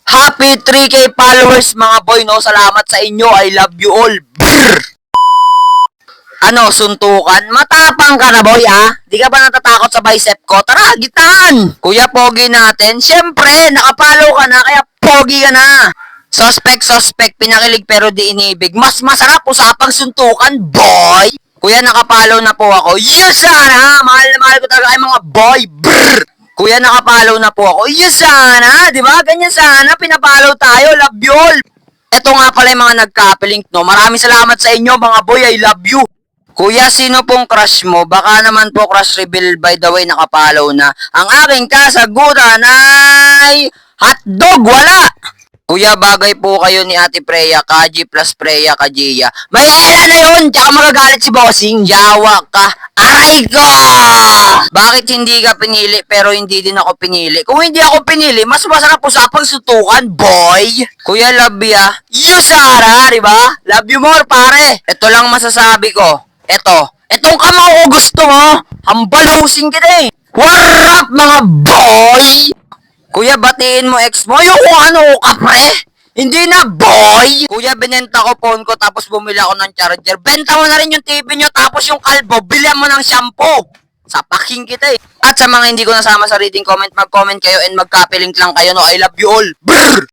Happy 3K followers mga boy, no? Salamat sa inyo. I love you all. Brr! Ano, suntukan? Matapang ka na boy, ah? Di ka ba natatakot sa bicep ko? Tara, gitaan! Kuya Pogi natin, syempre, nakapalo ka na, kaya Pogi ka na. Suspect, pinakilig pero di inibig. Mas masarap usapang suntukan, boy! Kuya, nakapalo na po ako. Yes, sana! Mahal na mahal ko talaga ay mga boy. Brr! Kuya, nakapalo na po ako. Yes, sana! Di ba? Ganyan sana. Pinapalo tayo. Love you all. Ito nga pala yung mga nagka-link, no? Maraming salamat sa inyo, mga boy. I love you. Kuya, sino pong crush mo? Baka naman po crush reveal, by the way, nakapalo na. Ang aking kasagutan ay hotdog, wala! Kuya, bagay po kayo ni Ate Freya, Kaji plus Freya, Kajiya. May ela na yun, tsaka magagalit si Bossing, yawa ka. Aray ko! Bakit hindi ka pinili pero hindi din ako pinili? Kung hindi ako pinili, mas masarap usapang sutukan, boy! Kuya, love ya. You, Sarah, diba? Love you more, pare. Ito lang masasabi ko. Etong kamao ko gusto mo, hambalusin kita eh. What up, mga boy? Kuya, batiin mo ex mo. Yung ano ka, pre? Hindi na, boy! Kuya, binenta ko phone ko tapos bumili ako ng charger. Benta mo na rin yung TV nyo tapos yung kalbo, bilihan mo ng shampoo. Sapaking kita eh. At sa mga hindi ko nasama sa reading comment, mag-comment kayo and mag-copy link lang kayo, no? I love you all. Brr!